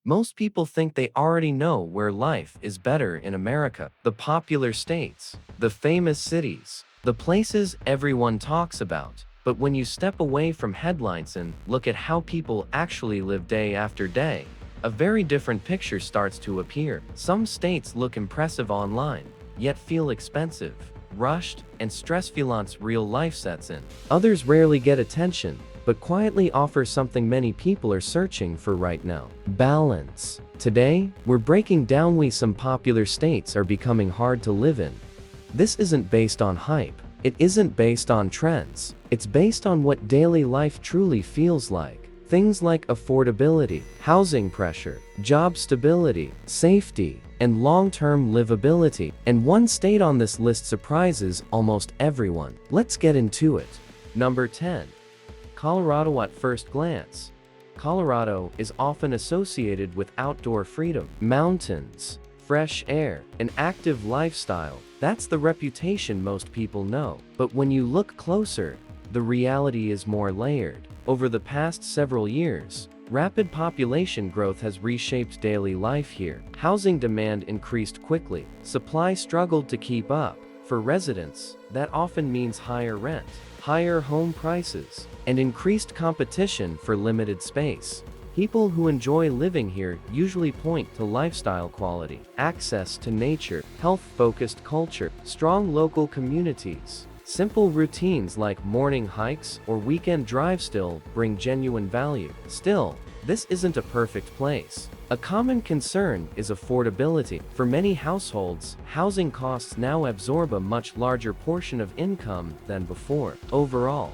Most people think they already know where life is better in America. The popular states, the famous cities, the places everyone talks about. But when you step away from headlines and look at how people actually live day after day, a very different picture starts to appear. Some states look impressive online, yet feel expensive, rushed, and stressful once real life sets in. Others rarely get attention, but quietly offer something many people are searching for right now: balance. Today, we're breaking down why some popular states are becoming hard to live in. This isn't based on hype. It isn't based on trends. It's based on what daily life truly feels like. Things like affordability, housing pressure, job stability, safety, and long-term livability. And one state on this list surprises almost everyone. Let's get into it. Number 10. Colorado. At first glance, Colorado is often associated with outdoor freedom, mountains, fresh air, an active lifestyle. That's the reputation most people know. But when you look closer, the reality is more layered. Over the past several years, rapid population growth has reshaped daily life here. Housing demand increased quickly. Supply struggled to keep up. For residents, that often means higher rent, higher home prices, and increased competition for limited space. People who enjoy living here usually point to lifestyle quality, access to nature, health-focused culture, strong local communities. Simple routines like morning hikes or weekend drives still bring genuine value. Still, this isn't a perfect place. A common concern is affordability. For many households, housing costs now absorb a much larger portion of income than before. Overall,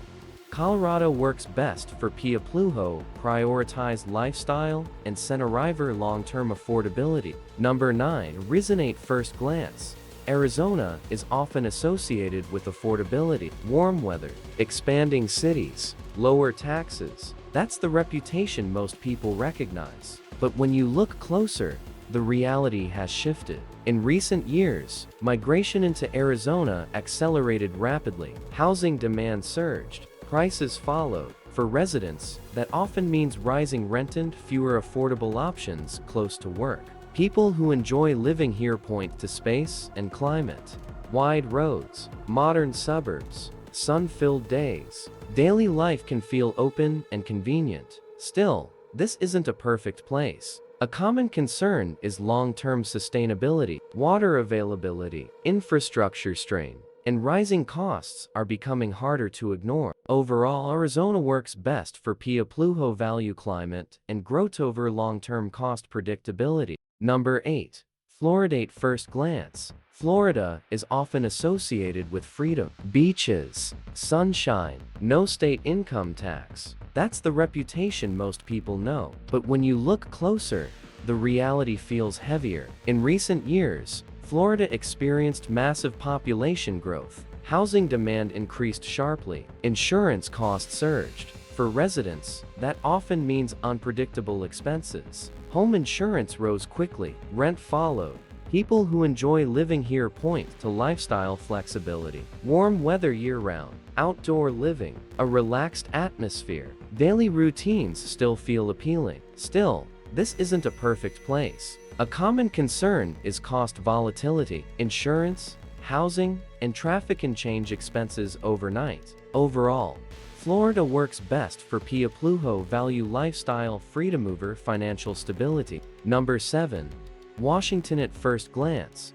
Colorado works best for people who prioritize lifestyle and center long-term affordability. Number 9. Resonate first glance. Arizona is often associated with affordability, warm weather, expanding cities, lower taxes. That's the reputation most people recognize. But when you look closer, the reality has shifted. In recent years, migration into Arizona accelerated rapidly. Housing demand surged, prices followed. For residents, that often means rising rent and fewer affordable options close to work. People who enjoy living here point to space and climate. Wide roads, modern suburbs, sun-filled days. Daily life can feel open and convenient. Still, this isn't a perfect place. A common concern is long-term sustainability. Water availability, infrastructure strain, and rising costs are becoming harder to ignore. Overall, Arizona works best for people who value climate and growth over long-term cost predictability. Number 8. Florida. At first glance, Florida is often associated with freedom, beaches, sunshine, no state income tax. That's the reputation most people know. But when you look closer, the reality feels heavier. In recent years, Florida experienced massive population growth. Housing demand increased sharply. Insurance costs surged. For residents, that often means unpredictable expenses. Home insurance rose quickly. Rent followed. People who enjoy living here point to lifestyle flexibility, warm weather year-round, outdoor living, a relaxed atmosphere. Daily routines still feel appealing. Still, this isn't a perfect place. A common concern is cost volatility. Insurance, housing, and traffic can change expenses overnight. Overall, Florida works best for people who value lifestyle freedom over financial stability. Number 7. Washington. At first glance,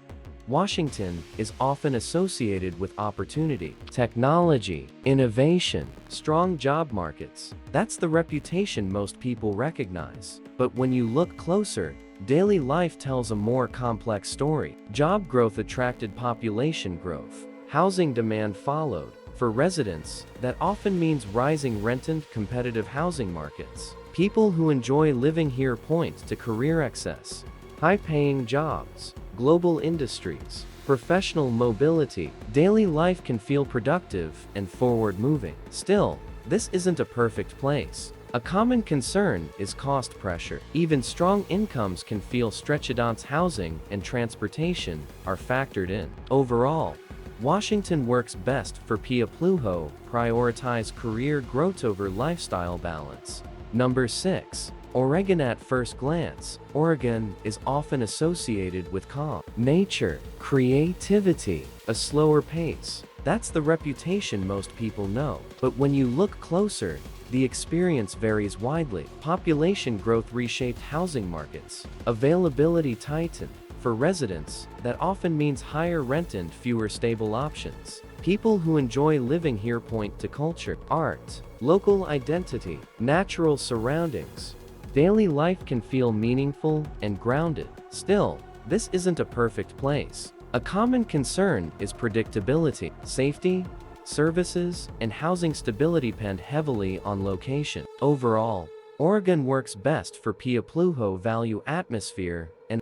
Washington is often associated with opportunity, technology, innovation, strong job markets. That's the reputation most people recognize. But when you look closer, daily life tells a more complex story. Job growth attracted population growth. Housing demand followed. For residents, that often means rising rent and competitive housing markets. People who enjoy living here point to career access, high-paying jobs, global industries, professional mobility. Daily life can feel productive and forward-moving. Still, this isn't a perfect place. A common concern is cost pressure. Even strong incomes can feel stretched once housing and transportation are factored in. Overall, Washington works best for people who prioritize career growth over lifestyle balance. Number 6. Oregon at first glance, Oregon is often associated with calm, nature, creativity, a slower pace. That's the reputation most people know. But when you look closer, the experience varies widely. Population growth reshaped housing markets. Availability tightened. For residents, that often means higher rent and fewer stable options. People who enjoy living here point to culture, art, local identity, natural surroundings. Daily life can feel meaningful and grounded. Still, this isn't a perfect place. A common concern is predictability. Safety, services, and housing stability depend heavily on location. Overall, Oregon works best for Pueblo value atmosphere and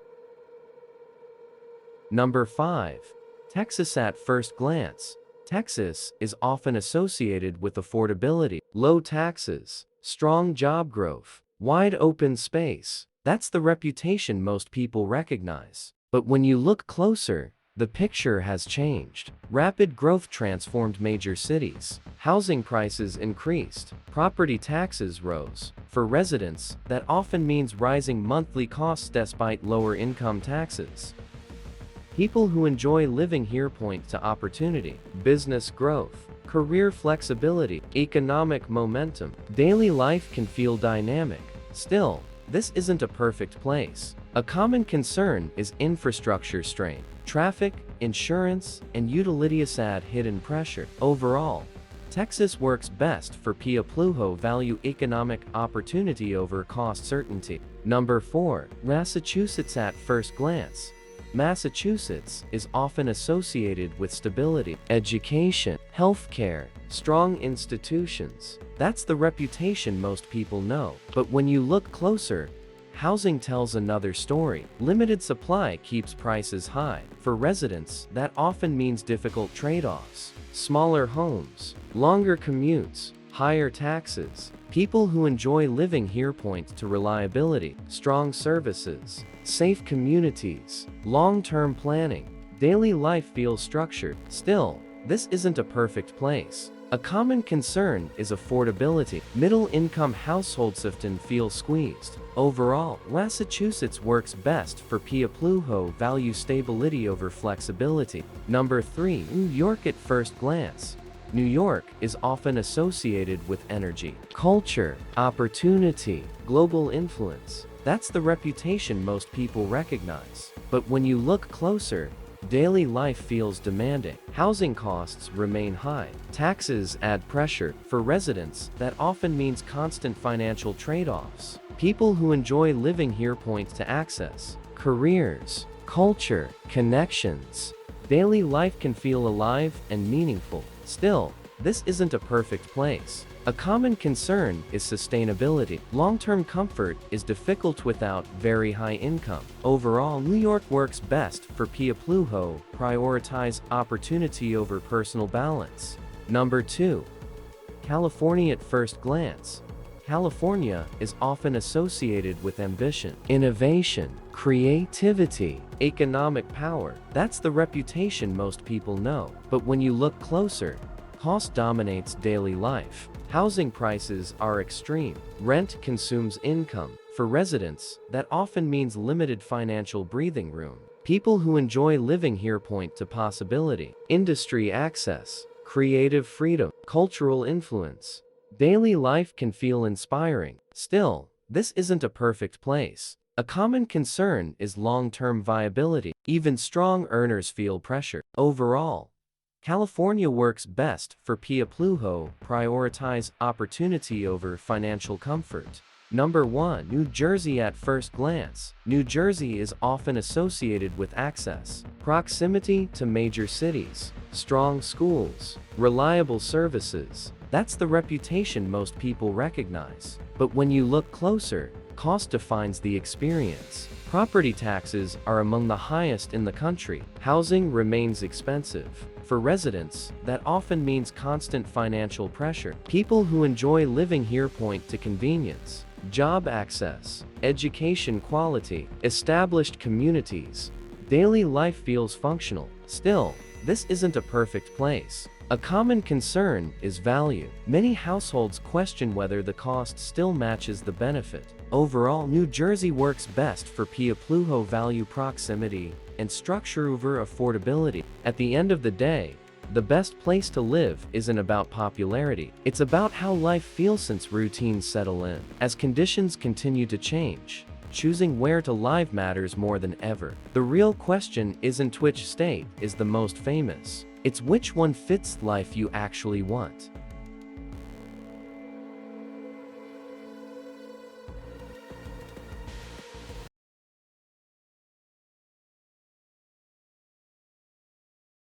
Number 5. Texas at first glance. Texas is often associated with affordability, low taxes, strong job growth, wide open space. That's the reputation most people recognize. But when you look closer, the picture has changed. Rapid growth transformed major cities. Housing prices increased. Property taxes rose. For residents, that often means rising monthly costs despite lower income taxes. People who enjoy living here point to opportunity, business growth, career flexibility, economic momentum. Daily life can feel dynamic. Still, this isn't a perfect place. A common concern is infrastructure strain. Traffic, insurance, and utilities add hidden pressure. Overall, Texas works best for Pueblo value economic opportunity over cost certainty. Number 4. Massachusetts at first glance. Massachusetts is often associated with stability, education, healthcare, strong institutions. That's the reputation most people know. But when you look closer, housing tells another story. Limited supply keeps prices high. For residents, that often means difficult trade-offs. Smaller homes, longer commutes, higher taxes. People who enjoy living here point to reliability, strong services, safe communities, long-term planning. Daily life feels structured. Still, this isn't a perfect place. A common concern is affordability. Middle-income households often feel squeezed. Overall, Massachusetts works best for Pueblo value stability over flexibility. Number 3. New York at first glance. New York is often associated with energy, culture, opportunity, global influence. That's the reputation most people recognize. But when you look closer, daily life feels demanding. Housing costs remain high. Taxes add pressure. For residents, that often means constant financial trade-offs. People who enjoy living here point to access, careers, culture, connections. Daily life can feel alive and meaningful. Still, this isn't a perfect place. A common concern is sustainability. Long-term comfort is difficult without very high income. Overall, New York works best for Pueblo prioritize opportunity over personal balance. Number 2. California at first glance. California is often associated with ambition, innovation, creativity, economic power. That's the reputation most people know. But when you look closer, cost dominates daily life. Housing prices are extreme. Rent consumes income. For residents, that often means limited financial breathing room. People who enjoy living here point to possibility, industry access, creative freedom, cultural influence. Daily life can feel inspiring. Still, this isn't a perfect place. A common concern is long-term viability. Even strong earners feel pressure. Overall, California works best for Pueblo prioritize opportunity over financial comfort. Number 1. New Jersey at first glance. New Jersey is often associated with access, proximity to major cities, strong schools, reliable services. That's the reputation most people recognize. But when you look closer, cost defines the experience. Property taxes are among the highest in the country. Housing remains expensive. For residents, that often means constant financial pressure. People who enjoy living here point to convenience, job access, education quality, established communities. Daily life feels functional. Still, this isn't a perfect place. A common concern is value. Many households question whether the cost still matches the benefit. Overall, New Jersey works best for Piapluho value proximity and structure over affordability. At the end of the day, the best place to live isn't about popularity. It's about how life feels since routines settle in. As conditions continue to change, choosing where to live matters more than ever. The real question isn't which state is the most famous. It's which one fits the life you actually want.